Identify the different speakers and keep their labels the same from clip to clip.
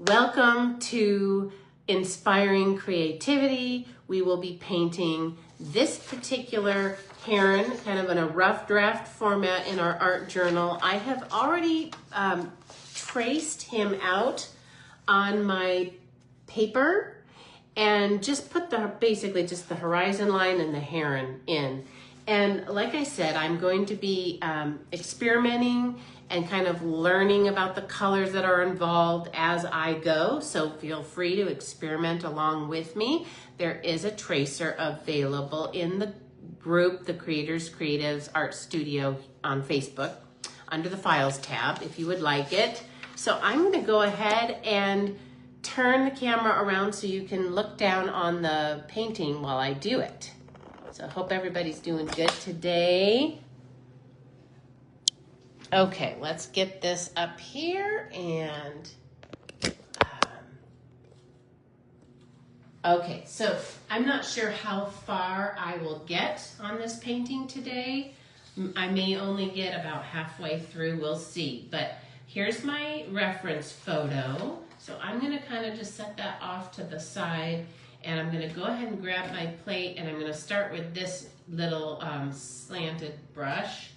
Speaker 1: Welcome to Inspiring Creativity. We will be painting this particular heron kind of in a rough draft format in our art journal. I have already traced him out on my paper and just put basically just the horizon line and the heron in. And like I said, I'm going to be experimenting and kind of learning about the colors that are involved as I go. So feel free to experiment along with me. There is a tracer available in the group, the Creators Creatives Art Studio on Facebook, under the Files tab, if you would like it. So I'm gonna go ahead and turn the camera around so you can look down on the painting while I do it. So I hope everybody's doing good today. Okay, let's get this up here and, okay, so I'm not sure how far I will get on this painting today. I may only get about halfway through, we'll see. But here's my reference photo. So I'm gonna kind of just set that off to the side, and I'm gonna go ahead and grab my plate, and I'm gonna start with this little slanted brush.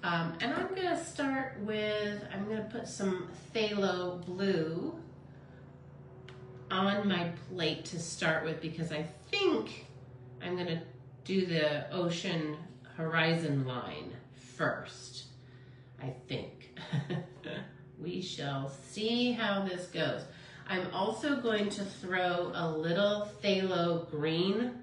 Speaker 1: And I'm gonna start with, I'm gonna put some phthalo blue on my plate to start with, because I think I'm gonna do the ocean horizon line first, I think. We shall see how this goes. I'm also going to throw a little phthalo green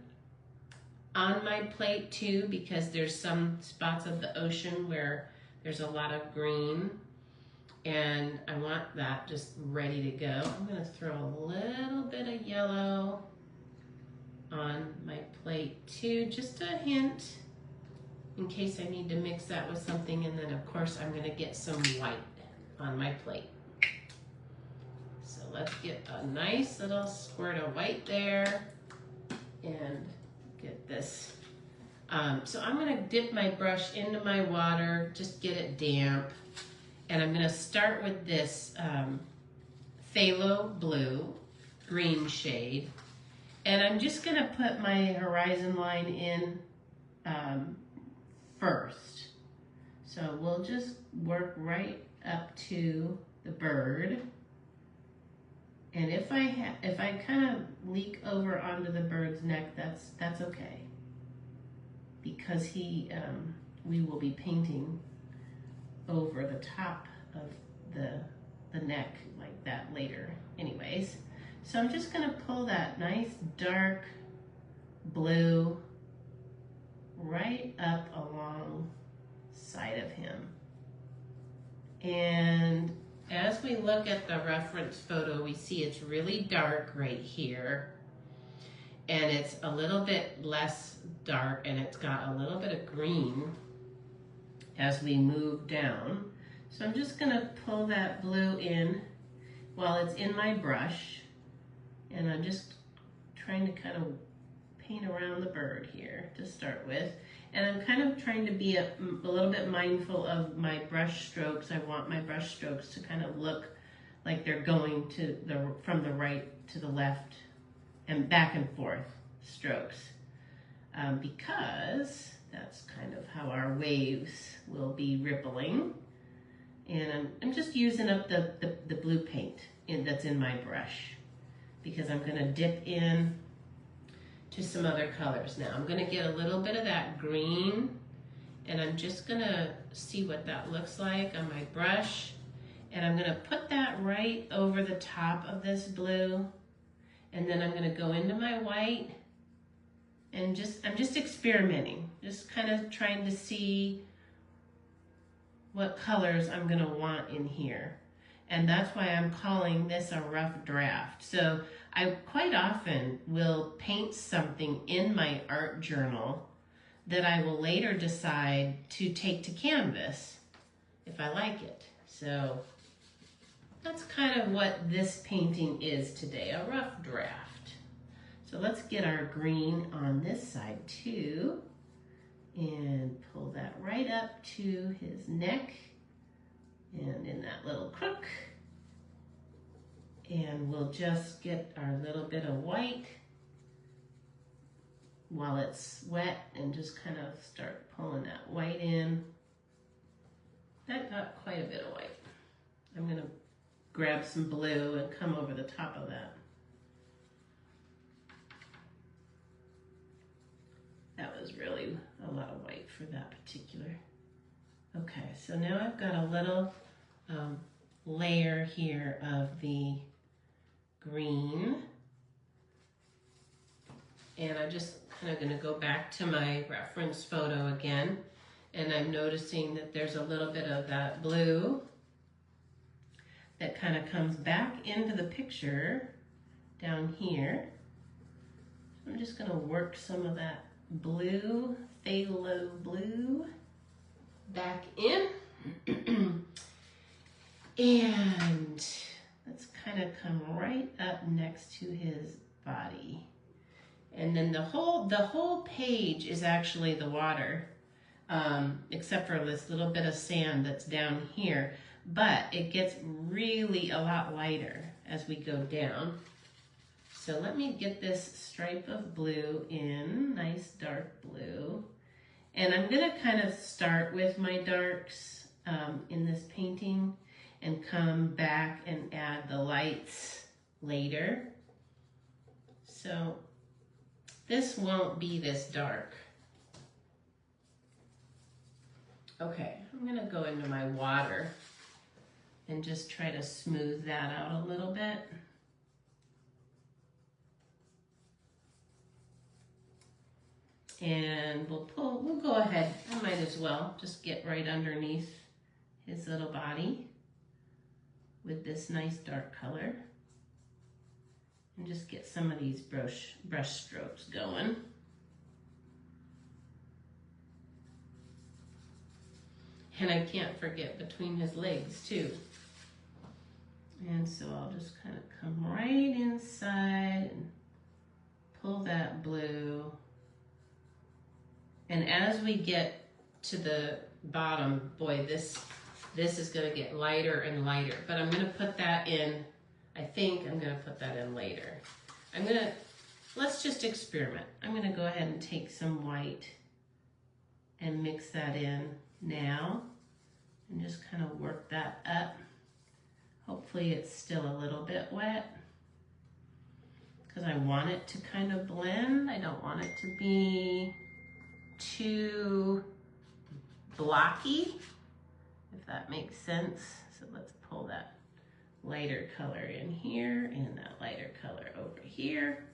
Speaker 1: on my plate too, because there's some spots of the ocean where there's a lot of green, and I want that just ready to go. I'm gonna throw a little bit of yellow on my plate too, just a hint in case I need to mix that with something, and then of course I'm gonna get some white on my plate. So let's get a nice little squirt of white there and get this. So I'm gonna dip my brush into my water, just get it damp. And I'm gonna start with this phthalo blue, green shade. And I'm just gonna put my horizon line in first. So we'll just work right up to the bird. And if I kind of leak over onto the bird's neck, that's okay, because we will be painting over the top of the neck like that later anyways. So I'm just gonna pull that nice dark blue right up along side of him. And as we look at the reference photo, we see it's really dark right here, and it's a little bit less dark, and it's got a little bit of green as we move down. So I'm just gonna pull that blue in while it's in my brush, and I'm just trying to kind of paint around the bird here to start with. And I'm kind of trying to be a little bit mindful of my brush strokes. I want my brush strokes to kind of look like they're going to from the right to the left and back and forth strokes, because that's kind of how our waves will be rippling. And I'm just using up the blue paint that's in my brush, because I'm gonna dip in to some other colors now. I'm gonna get a little bit of that green, and I'm just gonna see what that looks like on my brush. And I'm gonna put that right over the top of this blue, and then I'm gonna go into my white, and I'm just experimenting, just kind of trying to see what colors I'm gonna want in here. And that's why I'm calling this a rough draft. So I quite often will paint something in my art journal that I will later decide to take to canvas if I like it. So that's kind of what this painting is today, a rough draft. So let's get our green on this side too, and pull that right up to his neck and in that little crook. And we'll just get our little bit of white while it's wet and just kind of start pulling that white in. That got quite a bit of white. I'm going to grab some blue and come over the top of that. That was really a lot of white for that particular. Okay, so now I've got a little layer here of the green. And I'm just kind of going to go back to my reference photo again. And I'm noticing that there's a little bit of that blue that kind of comes back into the picture down here. So I'm just going to work some of that blue, phthalo blue, back in. And let's kind of come right up next to his body. And then the whole page is actually the water, except for this little bit of sand that's down here. But it gets really a lot lighter as we go down. So let me get this stripe of blue in, nice dark blue. And I'm gonna kind of start with my darks in this painting and come back and add the lights later. So this won't be this dark. Okay, I'm gonna go into my water and just try to smooth that out a little bit. And we'll go ahead, I might as well just get right underneath his little body with this nice dark color. And just get some of these brush strokes going. And I can't forget between his legs too. And so I'll just kind of come right inside and pull that blue. And as we get to the bottom, boy, this is gonna get lighter and lighter, but I'm gonna put that in, I think I'm gonna put that in later. Let's just experiment. I'm gonna go ahead and take some white and mix that in now and just kind of work that up. Hopefully it's still a little bit wet because I want it to kind of blend. I don't want it to be too blocky, if that makes sense. So let's pull that lighter color in here and that lighter color over here.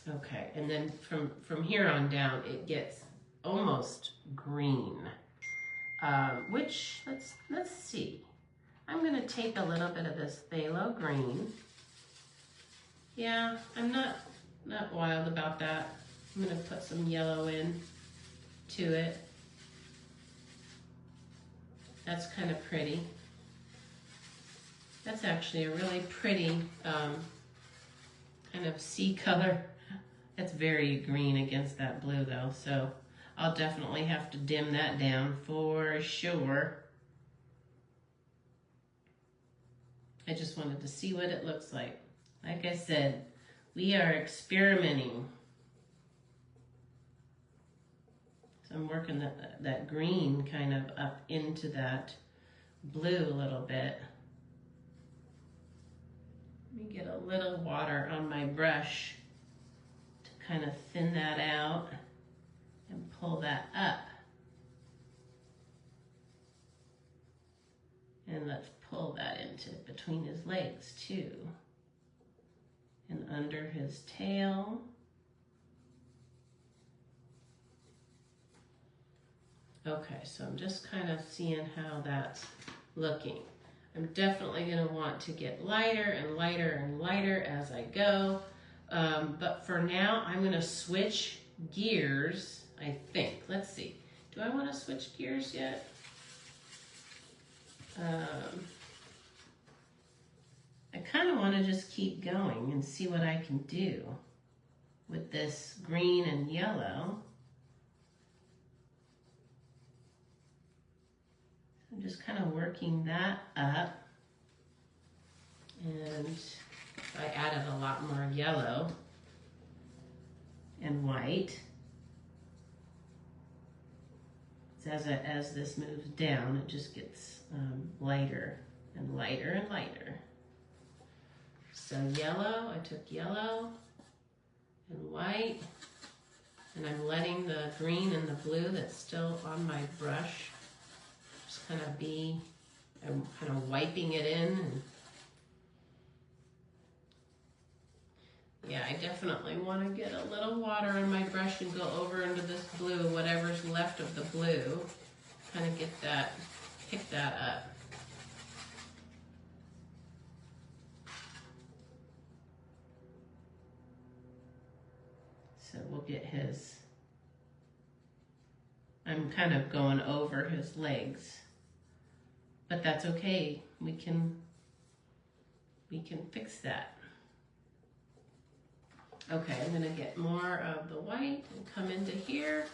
Speaker 1: Okay, and then from here on down, it gets almost green, which, let's see. I'm gonna take a little bit of this phthalo green. Yeah, I'm not wild about that. I'm gonna put some yellow in to it. That's kind of pretty. That's actually a really pretty kind of sea color. That's very green against that blue though, so I'll definitely have to dim that down for sure. I just wanted to see what it looks like. Like I said, we are experimenting. So I'm working that green kind of up into that blue a little bit. Let me get a little water on my brush to kind of thin that out and pull that up. And let's pull that into between his legs too. And under his tail. Okay, so I'm just kind of seeing how that's looking. I'm definitely going to want to get lighter and lighter and lighter as I go. But for now, I'm going to switch gears, I think. Let's see. Do I want to switch gears yet? I kind of want to just keep going and see what I can do with this green and yellow. just kind of working that up. And I added a lot more yellow and white. So as this moves down, it just gets lighter and lighter and lighter. So yellow, I took yellow and white, and I'm letting the green and the blue that's still on my brush just kind of be, I'm kind of wiping it in. And yeah, I definitely want to get a little water on my brush and go over into this blue, whatever's left of the blue, kind of get that, pick that up. So we'll get his, I'm kind of going over his legs, but that's okay. We can fix that. Okay, I'm gonna get more of the white and come into here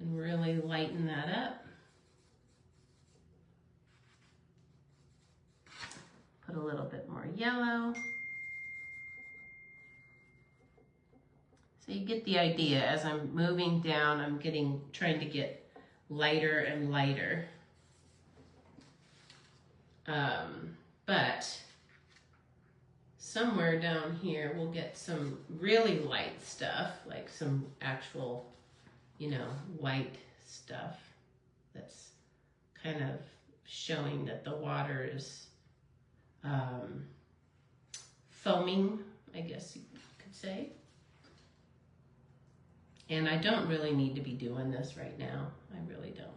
Speaker 1: and really lighten that up. Put a little bit more yellow. So you get the idea. As I'm moving down, I'm trying to get lighter and lighter. But somewhere down here, we'll get some really light stuff, like some actual, white stuff that's kind of showing that the water is foaming, I guess you could say. And I don't really need to be doing this right now. I really don't.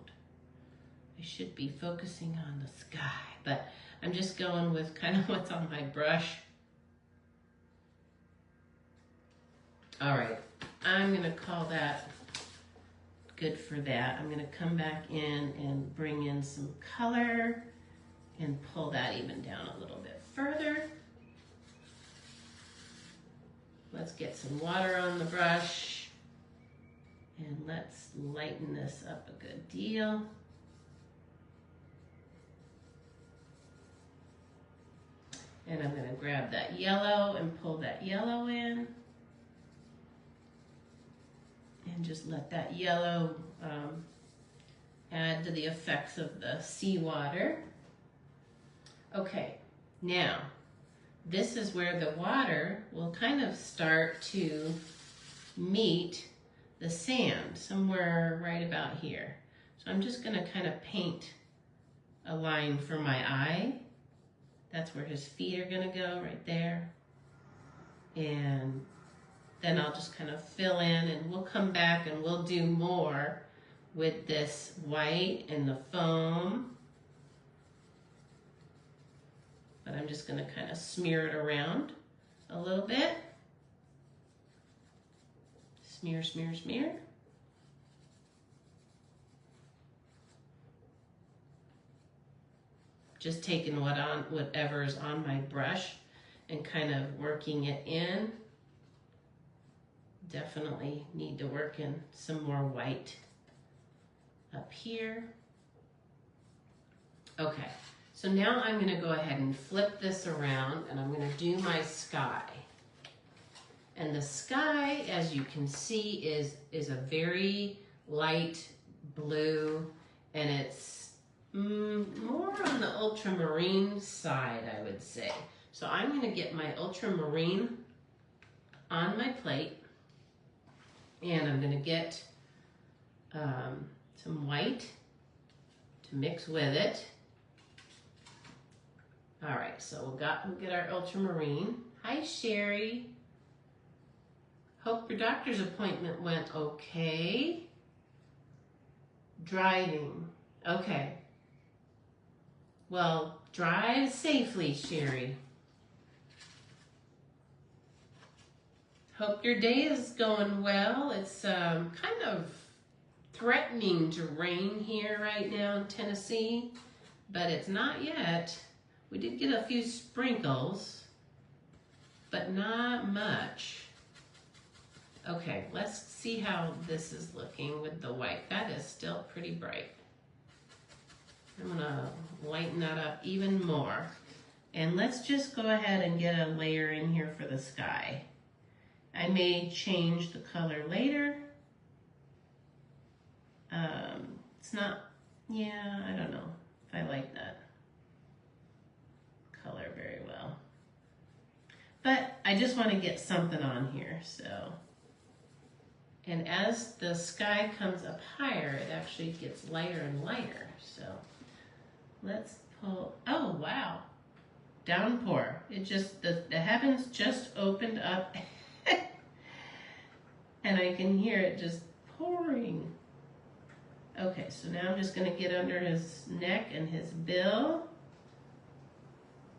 Speaker 1: I should be focusing on the sky, but I'm just going with kind of what's on my brush. All right, I'm gonna call that good for that. I'm gonna come back in and bring in some color and pull that even down a little bit further. Let's get some water on the brush. And let's lighten this up a good deal. And I'm going to grab that yellow and pull that yellow in. And just let that yellow add to the effects of the seawater. Okay, now this is where the water will kind of start to meet the sand, somewhere right about here. So I'm just gonna kind of paint a line for my eye. That's where his feet are gonna go, right there. And then I'll just kind of fill in, and we'll come back and we'll do more with this white and the foam. But I'm just gonna kind of smear it around a little bit. Smear, smear, smear. Just taking whatever's on my brush and kind of working it in. Definitely need to work in some more white up here. Okay, so now I'm gonna go ahead and flip this around, and I'm gonna do my sky. And the sky, as you can see, is a very light blue, and it's more on the ultramarine side, I would say. So I'm going to get my ultramarine on my plate, and I'm going to get some white to mix with it. All right, so we'll get our ultramarine. Hi, Sherry. Hope your doctor's appointment went okay. Driving. Okay. Well, drive safely, Sherry. Hope your day is going well. It's kind of threatening to rain here right now in Tennessee, but it's not yet. We did get a few sprinkles, but not much. Okay, let's see how this is looking with the white. That is still pretty bright. I'm gonna lighten that up even more. And let's just go ahead and get a layer in here for the sky. I may change the color later. It's not, yeah, I don't know if I like that color very well. But I just want to get something on here, so. And as the sky comes up higher, it actually gets lighter and lighter. So let's pull, oh wow, downpour. It just, the heavens just opened up and I can hear it just pouring. Okay, so now I'm just gonna get under his neck and his bill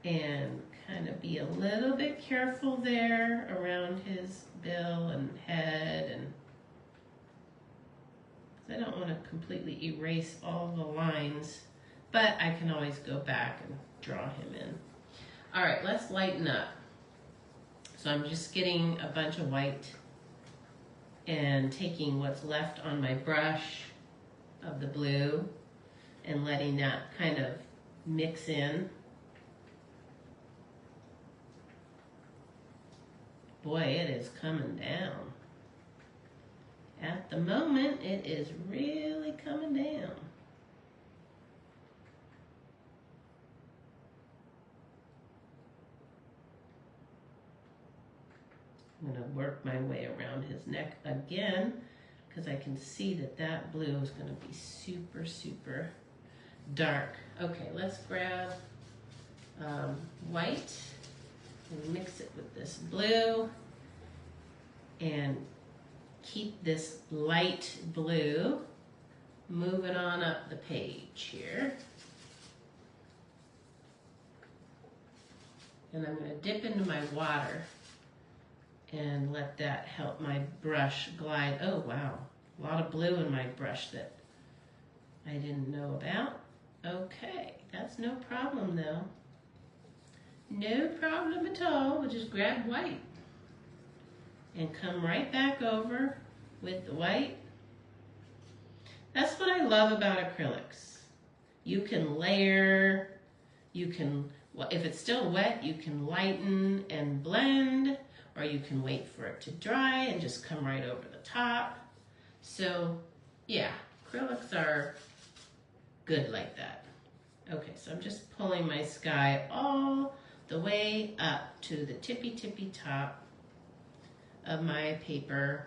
Speaker 1: and kind of be a little bit careful there around his bill and head, and I don't want to completely erase all the lines, but I can always go back and draw him in. All right, let's lighten up. So I'm just getting a bunch of white and taking what's left on my brush of the blue and letting that kind of mix in. Boy, it is coming down. At the moment, it is really coming down. I'm going to work my way around his neck again because I can see that that blue is going to be super, super dark. Okay, let's grab white and mix it with this blue and keep this light blue moving on up the page here. And I'm going to dip into my water and let that help my brush glide. Oh wow, a lot of blue in my brush that I didn't know about. Okay, that's no problem though. No problem at all. We'll just grab white and come right back over with the white. That's what I love about acrylics. You can layer, you can, well, if it's still wet, you can lighten and blend, or you can wait for it to dry and just come right over the top. So yeah, acrylics are good like that. Okay, so I'm just pulling my sky all the way up to the tippy top of my paper,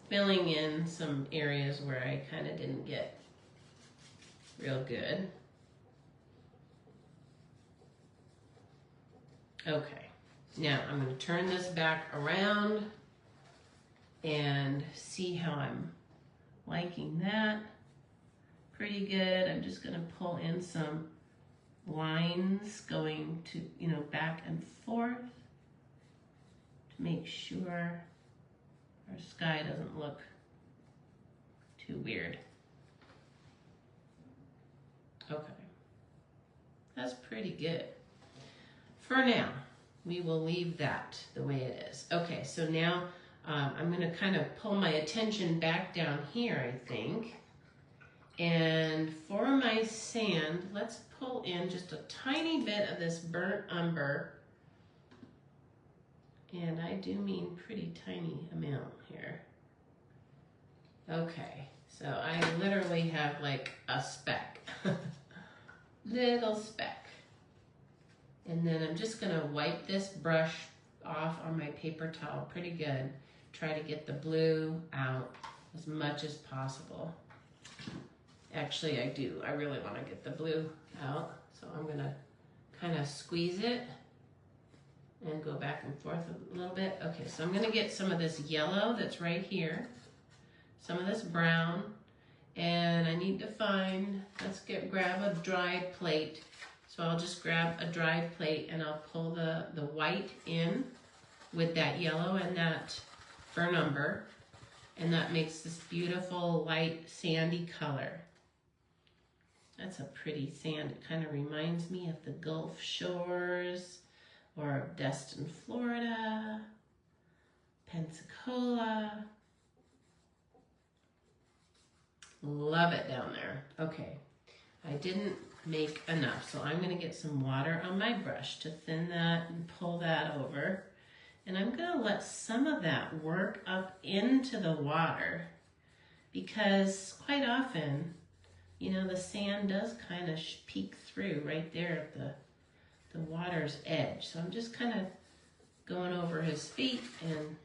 Speaker 1: filling in some areas where I kind of didn't get real good. Okay, now I'm going to turn this back around and see how I'm liking that. Pretty good. I'm just going to pull in some lines going to, you know, back and forth to make sure our sky doesn't look too weird. Okay, that's pretty good. For now, we will leave that the way it is. Okay, so now I'm going to kind of pull my attention back down here, I think. And for my sand, let's pull in just a tiny bit of this burnt umber. And I do mean pretty tiny amount here. Okay, so I literally have like a speck. Little speck. And then I'm just gonna wipe this brush off on my paper towel pretty good. Try to get the blue out as much as possible. Actually, I do. I really want to get the blue out. So I'm going to kind of squeeze it and go back and forth a little bit. Okay, so I'm going to get some of this yellow that's right here, some of this brown, and I need to find, grab a dry plate. So I'll just grab a dry plate and I'll pull the white in with that yellow and that burnt umber, and that makes this beautiful light sandy color. That's a pretty sand. It kind of reminds me of the Gulf Shores or of Destin, Florida, Pensacola. love it down there. Okay, I didn't make enough, so I'm going to get some water on my brush to thin that and pull that over. And I'm going to let some of that work up into the water because quite often, you know, the sand does kind of peek through right there at the water's edge. So I'm just kind of going over his feet and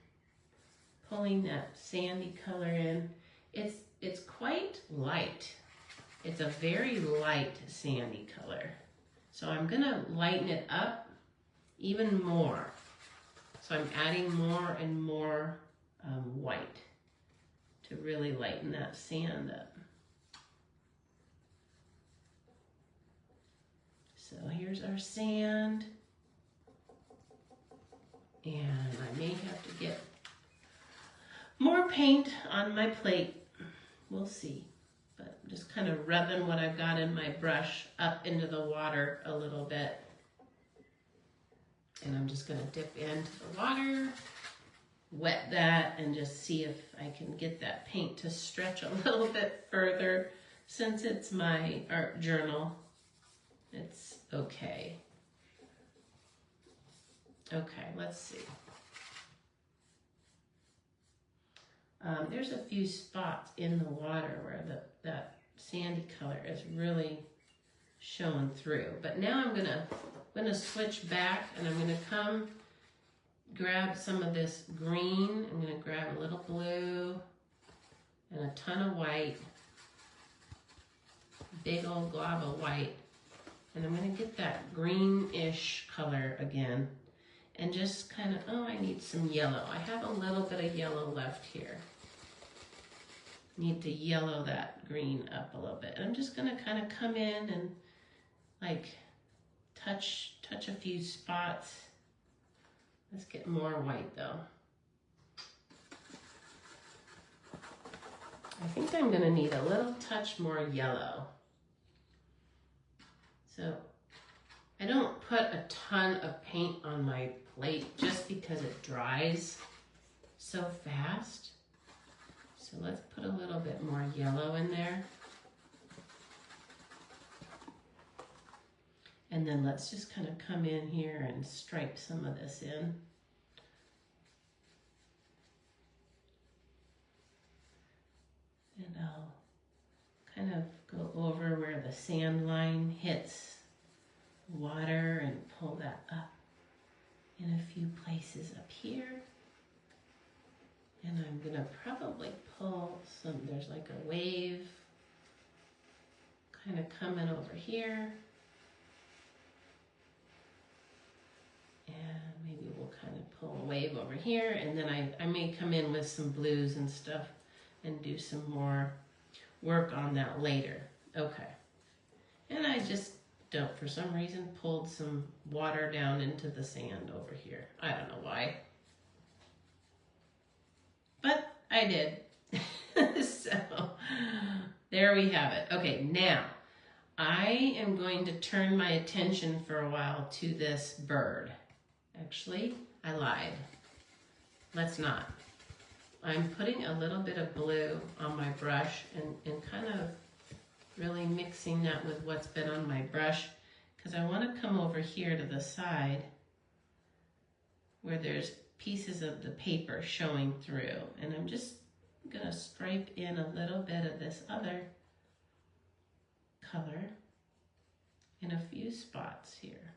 Speaker 1: pulling that sandy color in. It's quite light. It's a very light sandy color. So I'm gonna lighten it up even more. So I'm adding more and more white to really lighten that sand up. So here's our sand. And I may have to get more paint on my plate. We'll see. But I'm just kind of rubbing what I've got in my brush up into the water a little bit. And I'm just going to dip into the water, wet that, and just see if I can get that paint to stretch a little bit further. Since it's my art journal, it's okay. Okay, let's see. There's a few spots in the water where that sandy color is really showing through. But now I'm gonna switch back and I'm gonna come grab some of this green. I'm gonna grab a little blue and a ton of white, big old glob of white. And I'm gonna get that greenish color again. And just kind of, oh, I need some yellow. I have a little bit of yellow left here. Need to yellow that green up a little bit. And I'm just gonna kind of come in and like touch a few spots. Let's get more white though. I think I'm gonna need a little touch more yellow. So I don't put a ton of paint on my plate just because it dries so fast. So let's put a little bit more yellow in there. And then let's just kind of come in here and stripe some of this in. And I'll kind of go over where the sand line hits water and pull that up in a few places up here. And I'm gonna probably pull some, there's like a wave kind of coming over here. And maybe we'll kind of pull a wave over here, and then I may come in with some blues and stuff and do some more work on that later. Okay. And I just don't, for some reason, pulled some water down into the sand over here. I don't know why. But I did. So there we have it. Okay, now I am going to turn my attention for a while to this bird. Actually, I lied. Let's not. I'm putting a little bit of blue on my brush and kind of really mixing that with what's been on my brush, because I want to come over here to the side where there's pieces of the paper showing through, and I'm just going to stripe in a little bit of this other color in a few spots here.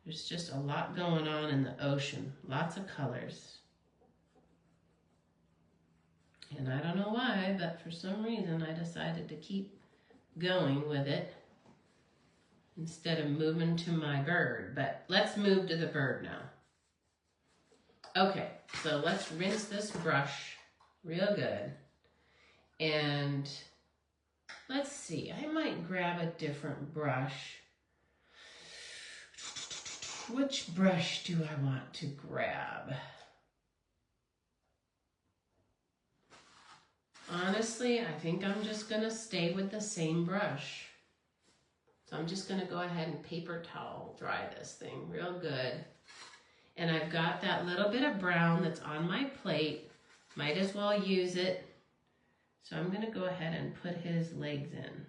Speaker 1: There's just a lot going on in the ocean, lots of colors. And I don't know why, but for some reason I decided to keep going with it instead of moving to my bird. But let's move to the bird now. Okay, so let's rinse this brush real good. And let's see, I might grab a different brush. Which brush do I want to grab? Honestly, I think I'm just gonna stay with the same brush. So I'm just gonna go ahead and paper towel dry this thing real good. And I've got that little bit of brown that's on my plate. Might as well use it. So I'm gonna go ahead and put his legs in.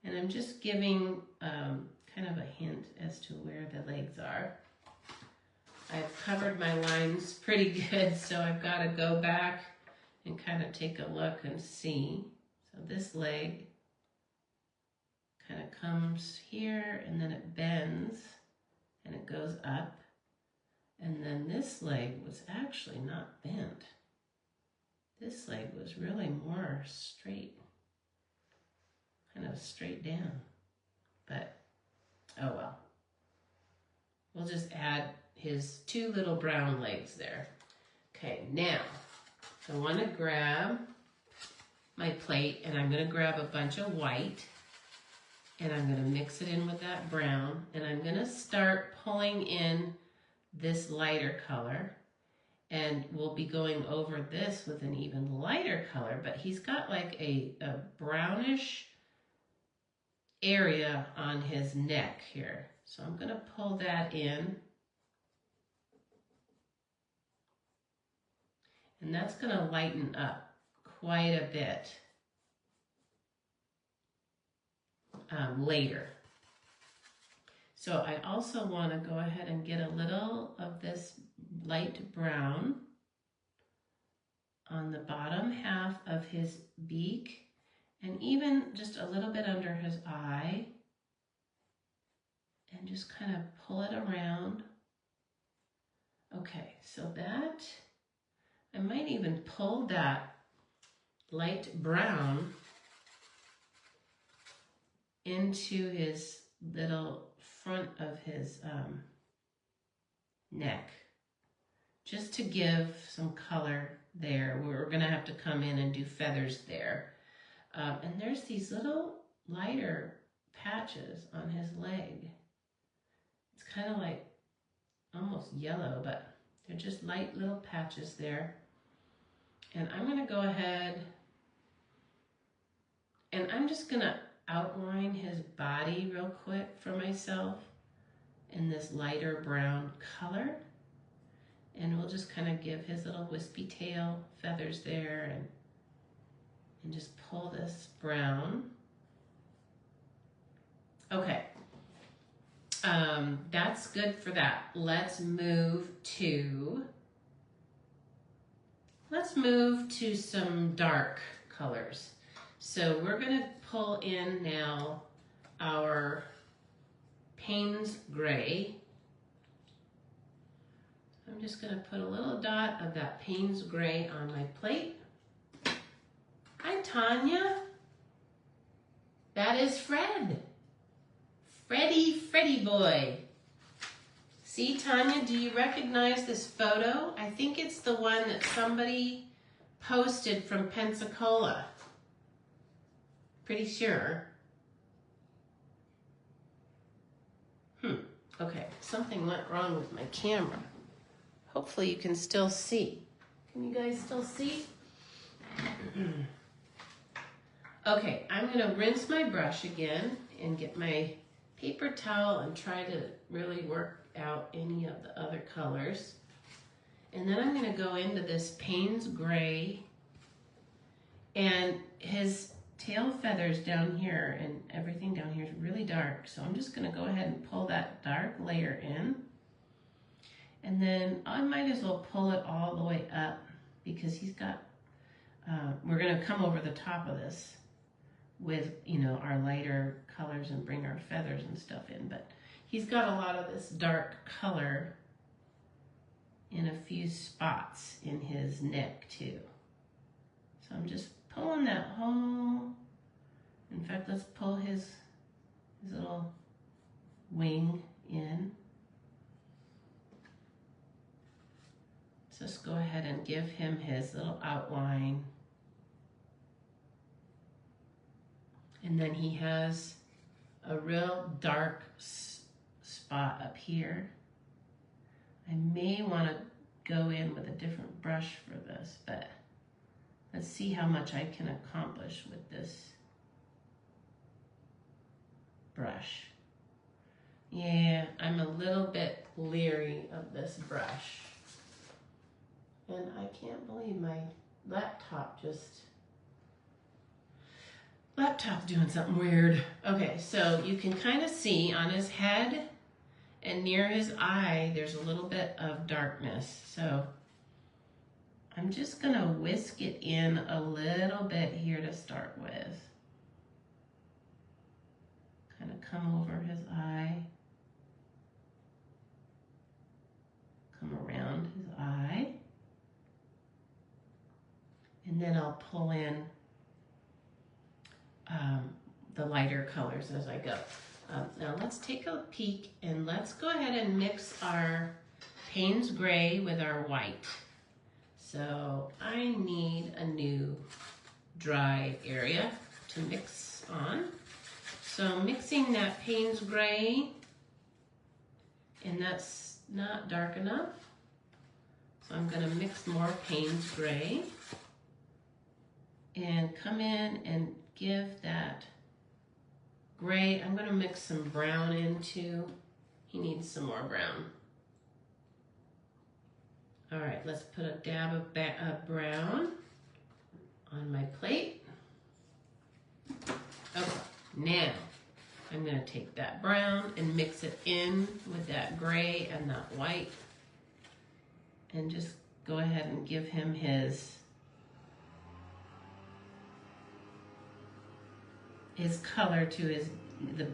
Speaker 1: And I'm just giving kind of a hint as to where the legs are. I've covered my lines pretty good, so I've got to go back and kind of take a look and see. So this leg kind of comes here and then it bends and it goes up. And then this leg was actually not bent. This leg was really more straight, kind of straight down. But, oh well. We'll just add his two little brown legs there. Okay, now I want to grab my plate and I'm going to grab a bunch of white and I'm going to mix it in with that brown and I'm going to start pulling in this lighter color, and we'll be going over this with an even lighter color, but he's got like a brownish area on his neck here. So I'm going to pull that in. And that's going to lighten up quite a bit later. So I also want to go ahead and get a little of this light brown on the bottom half of his beak and even just a little bit under his eye, and just kind of pull it around. Okay, so that, I might even pull that light brown into his little front of his neck, just to give some color there. We're gonna have to come in and do feathers there. And there's these little lighter patches on his leg. It's kind of like almost yellow, but they're just light little patches there. And I'm gonna go ahead and I'm just gonna outline his body real quick for myself in this lighter brown color. And we'll just kind of give his little wispy tail feathers there and just pull this brown. Okay, that's good for that. Let's move to some dark colors. So we're gonna pull in now our Payne's Gray. I'm just gonna put a little dot of that Payne's Gray on my plate. Hi, Tanya. That is Fred. Freddy boy. See, Tanya, do you recognize this photo? I think it's the one that somebody posted from Pensacola. Pretty sure. Okay, something went wrong with my camera. Hopefully you can still see. Can you guys still see? Okay, I'm gonna rinse my brush again and get my paper towel and try to really work out any of the other colors. And then I'm gonna go into this Payne's Gray, and his tail feathers down here and everything down here is really dark. So I'm just gonna go ahead and pull that dark layer in. And then I might as well pull it all the way up because he's got, we're gonna come over the top of this with, you know, our lighter colors and bring our feathers and stuff in. But he's got a lot of this dark color in a few spots in his neck too. So I'm just pulling that whole, in fact, let's pull his little wing in. Let's just go ahead and give him his little outline. And then he has a real dark spot up here. I may want to go in with a different brush for this, but let's see how much I can accomplish with this brush. Yeah, I'm a little bit leery of this brush. And I can't believe my laptop's doing something weird. Okay, so you can kind of see on his head and near his eye, there's a little bit of darkness. So I'm just gonna whisk it in a little bit here to start with. Kind of come over his eye. Come around his eye. And then I'll pull in the lighter colors as I go. Now let's take a peek and let's go ahead and mix our Payne's Gray with our white. So I need a new dry area to mix on. So I'm mixing that Payne's Gray, and that's not dark enough. So I'm gonna mix more Payne's Gray and come in and give that gray. I'm gonna mix some brown in too. He needs some more brown. All right, let's put a dab of brown on my plate. Okay, now I'm gonna take that brown and mix it in with that gray and that white and just go ahead and give him his color to the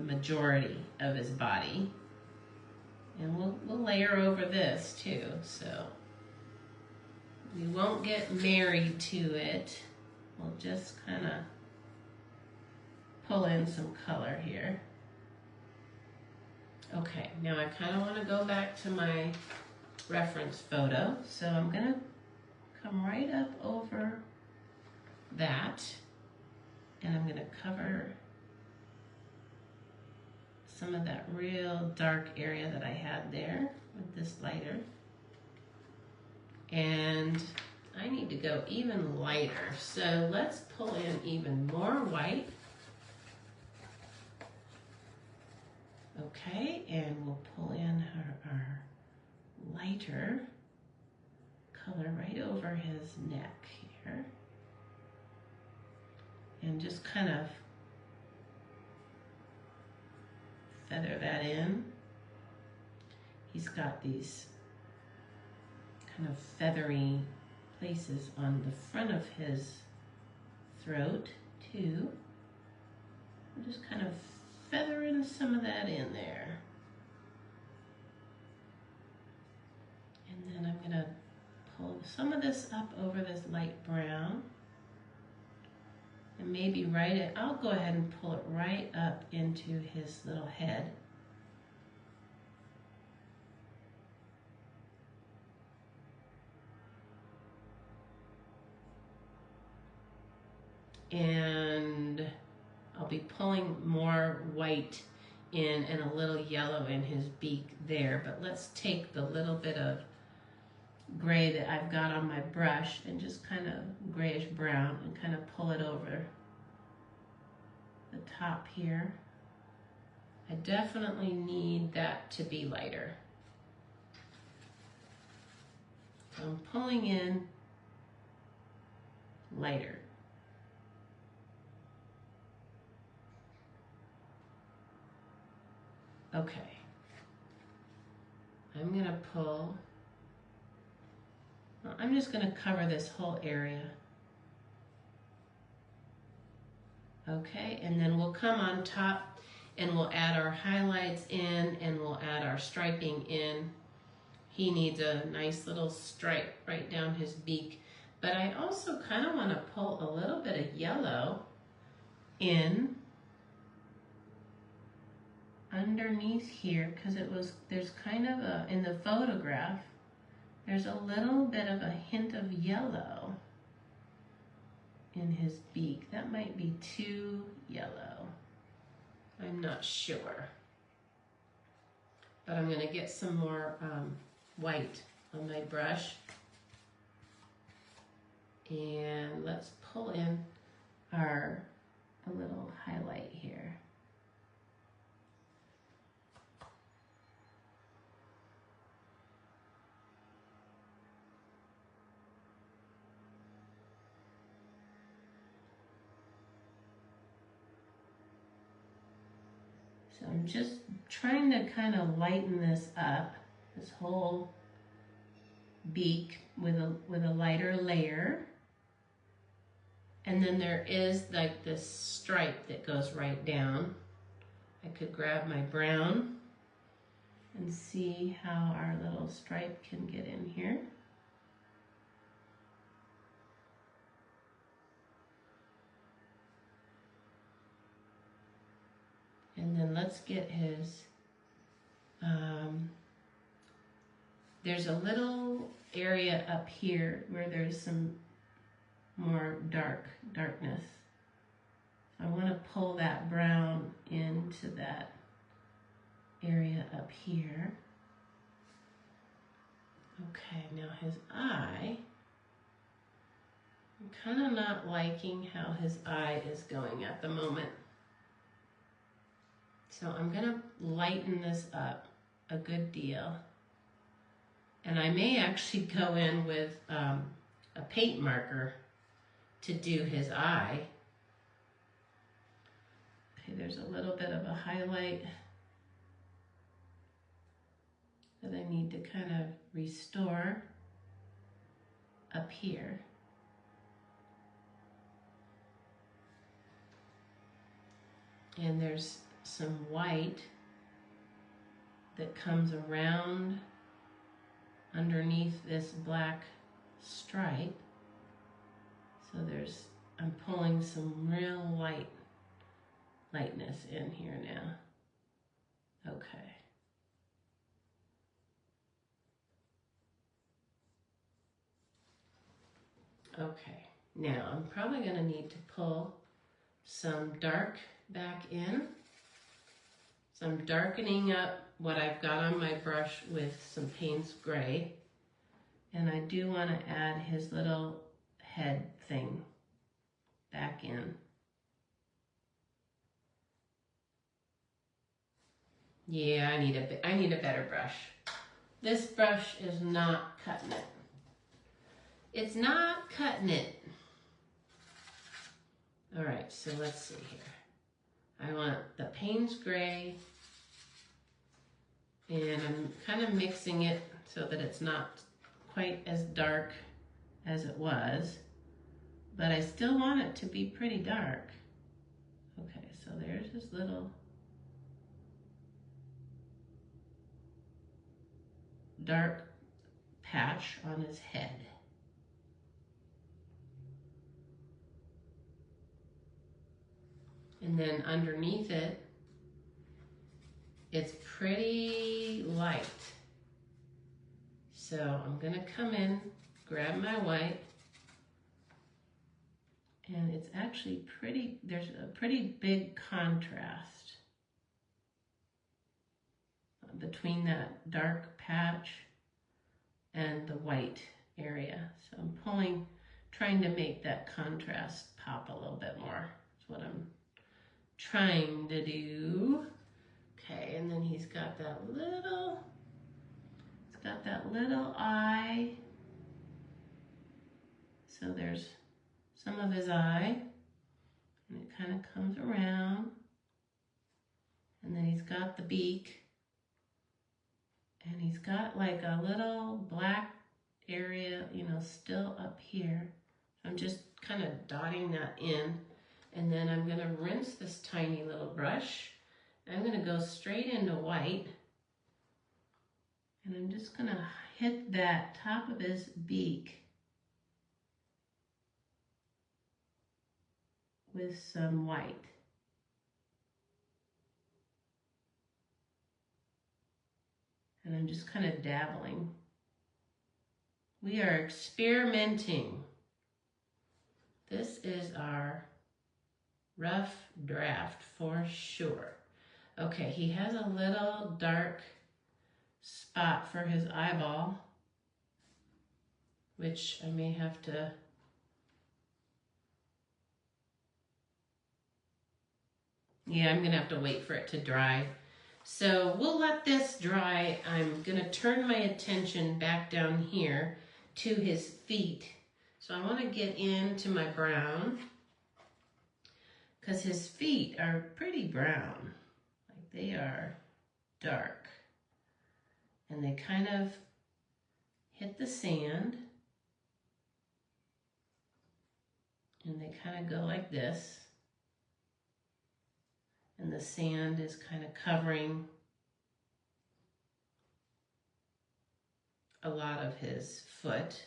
Speaker 1: majority of his body. And we'll layer over this too, so we won't get married to it. We'll just kind of pull in some color here. Okay, now I kind of want to go back to my reference photo, so I'm gonna come right up over that, and I'm gonna cover some of that real dark area that I had there with this lighter. And I need to go even lighter. So let's pull in even more white. Okay, and we'll pull in our lighter color right over his neck here. And just kind of feather that in. He's got these kind of feathery places on the front of his throat too. We'll just kind of feather in some of that in there. And then I'm gonna pull some of this up over this light brown. And maybe I'll go ahead and pull it right up into his little head. And I'll be pulling more white in and a little yellow in his beak there. But let's take the little bit of gray that I've got on my brush and just kind of grayish brown and kind of pull it over the top here. I definitely need that to be lighter. So I'm pulling in lighter. Okay. I'm gonna pull. I'm just going to cover this whole area. Okay, and then we'll come on top and we'll add our highlights in and we'll add our striping in. He needs a nice little stripe right down his beak. But I also kind of want to pull a little bit of yellow in underneath here because there's kind of in the photograph, there's a little bit of a hint of yellow in his beak. That might be too yellow. I'm not sure. But I'm going to get some more white on my brush. And let's pull in a little highlight here. So I'm just trying to kind of lighten this up, this whole beak with a lighter layer. And then there is like this stripe that goes right down. I could grab my brown and see how our little stripe can get in here. And then let's get his, there's a little area up here where there's some more darkness. So I want to pull that brown into that area up here. Okay, now his eye, I'm kind of not liking how his eye is going at the moment. So I'm going to lighten this up a good deal. And I may actually go in with a paint marker to do his eye. Okay, there's a little bit of a highlight that I need to kind of restore up here. And there's some white that comes around underneath this black stripe. So I'm pulling some real lightness in here now. Okay. Okay, now I'm probably going to need to pull some dark back in. So I'm darkening up what I've got on my brush with some Payne's Gray. And I do want to add his little head thing back in. Yeah, I need a better brush. This brush is not cutting it. It's not cutting it. All right, so let's see here. I want the Payne's Gray, and I'm kind of mixing it so that it's not quite as dark as it was, but I still want it to be pretty dark. Okay, so there's this little dark patch on his head. And then underneath it, it's pretty light. So I'm gonna come in, grab my white, and it's actually there's a pretty big contrast between that dark patch and the white area. So I'm trying to make that contrast pop a little bit more. That's what I'm trying to do. Okay, and then he's got that little eye. So there's some of his eye, and it kind of comes around. And then he's got the beak, and he's got like a little black area, you know, still up here. I'm just kind of dotting that in. And then I'm going to rinse this tiny little brush. I'm going to go straight into white. And I'm just going to hit that top of his beak with some white. And I'm just kind of dabbling. We are experimenting. This is our rough draft for sure. Okay, he has a little dark spot for his eyeball, which I may have to I'm gonna have to wait for it to dry. So we'll let this dry. I'm gonna turn my attention back down here to his feet. So I want to get into my brown, because his feet are pretty brown, like they are dark. And they kind of hit the sand. And they kind of go like this. And the sand is kind of covering a lot of his foot.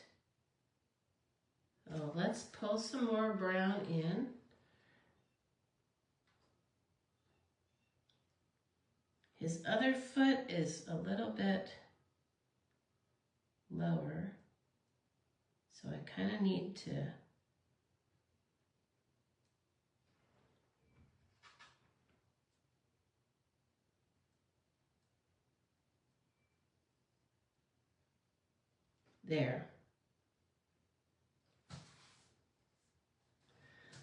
Speaker 1: So let's pull some more brown in. His other foot is a little bit lower, so I kind of need to there.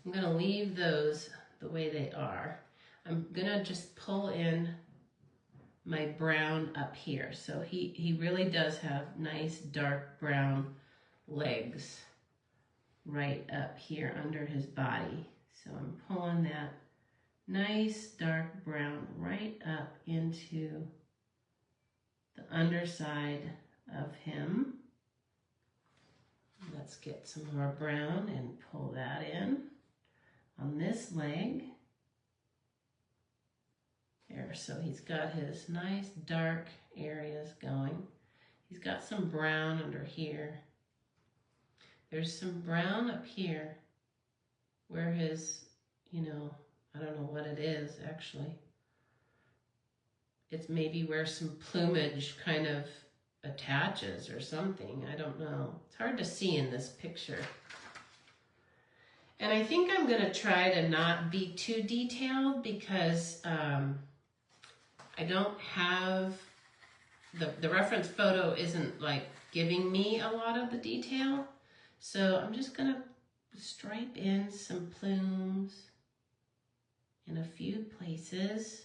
Speaker 1: I'm going to leave those the way they are. I'm going to just pull in my brown up here. So he really does have nice dark brown legs right up here under his body. So I'm pulling that nice dark brown right up into the underside of him. Let's get some more brown and pull that in on this leg. There, so he's got his nice dark areas going. He's got some brown under here. There's some brown up here where his, I don't know what it is actually. It's maybe where some plumage kind of attaches or something. I don't know. It's hard to see in this picture. And I think I'm going to try to not be too detailed because I don't have, the reference photo isn't like giving me a lot of the detail. So I'm just going to stripe in some plumes in a few places.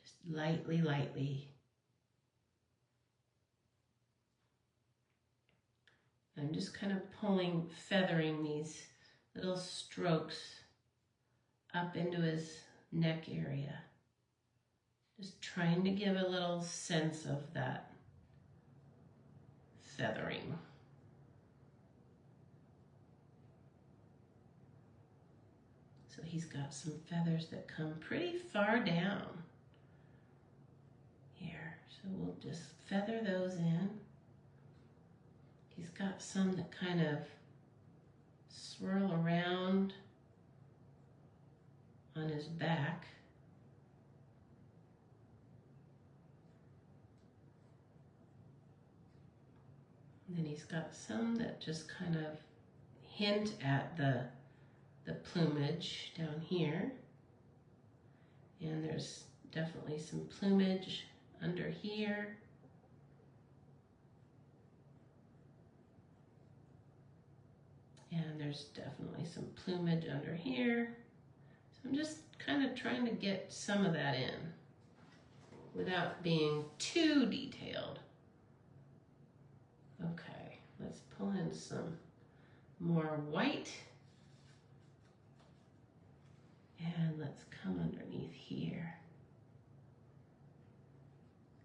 Speaker 1: Just lightly, lightly. I'm just kind of feathering these little strokes up into his neck area. Just trying to give a little sense of that feathering. So he's got some feathers that come pretty far down here. So we'll just feather those in. He's got some that kind of swirl around on his back. And then he's got some that just kind of hint at the plumage down here. And there's definitely some plumage under here. And there's definitely some plumage under here. So I'm just kind of trying to get some of that in without being too detailed. Okay, let's pull in some more white. And let's come underneath here.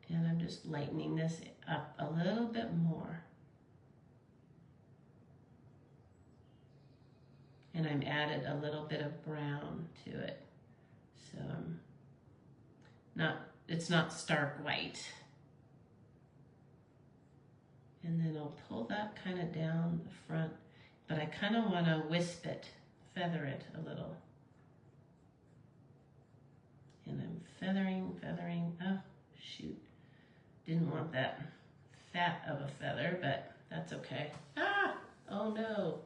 Speaker 1: And I'm just lightening this up a little bit more. And I'm added a little bit of brown to it. So it's not stark white. And then I'll pull that kind of down the front, but I kind of want to wisp it, feather it a little. And I'm feathering, oh shoot. Didn't want that fat of a feather, but that's okay. Ah, oh no.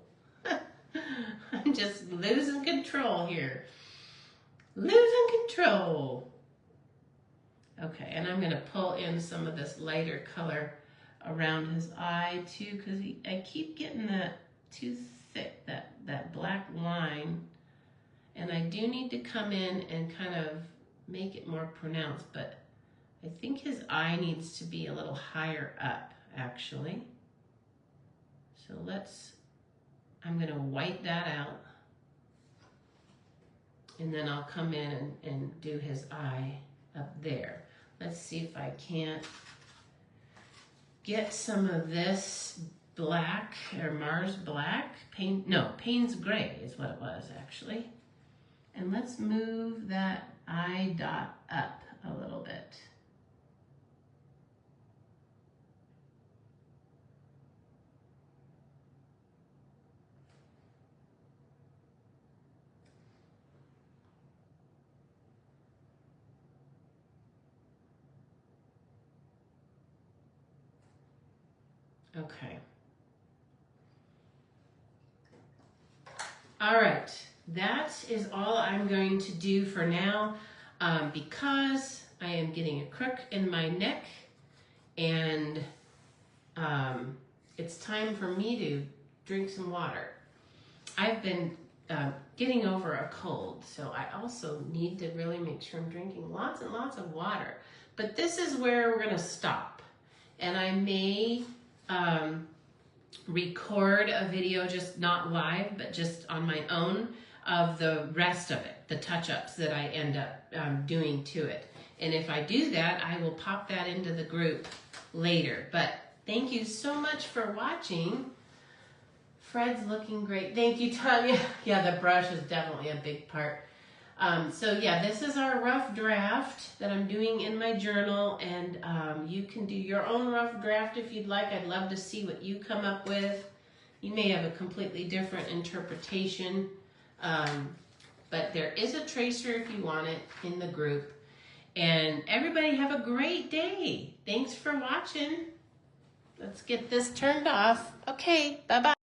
Speaker 1: I'm just losing control here. Losing control. Okay, and I'm gonna pull in some of this lighter color around his eye too, because I keep getting that too thick, that black line. And I do need to come in and kind of make it more pronounced, but I think his eye needs to be a little higher up, actually. So I'm gonna white that out. And then I'll come in and do his eye up there. Let's see if I can't get some of this black, or Mars black, Payne's gray is what it was actually. And let's move that eye dot up a little bit. Okay. All right, that is all I'm going to do for now because I am getting a crook in my neck and it's time for me to drink some water. I've been getting over a cold, so I also need to really make sure I'm drinking lots and lots of water. But this is where we're gonna stop. And I may record a video, just not live, but just on my own, of the rest of it, the touch-ups that I end up doing to it. And if I do that, I will pop that into the group later. But thank you so much for watching. Fred's looking great. Thank you, Tanya. Yeah, the brush is definitely a big part. So yeah, this is our rough draft that I'm doing in my journal, and you can do your own rough draft if you'd like. I'd love to see what you come up with. You may have a completely different interpretation, but there is a tracer if you want it in the group. And everybody have a great day. Thanks for watching. Let's get this turned off. Okay, bye-bye.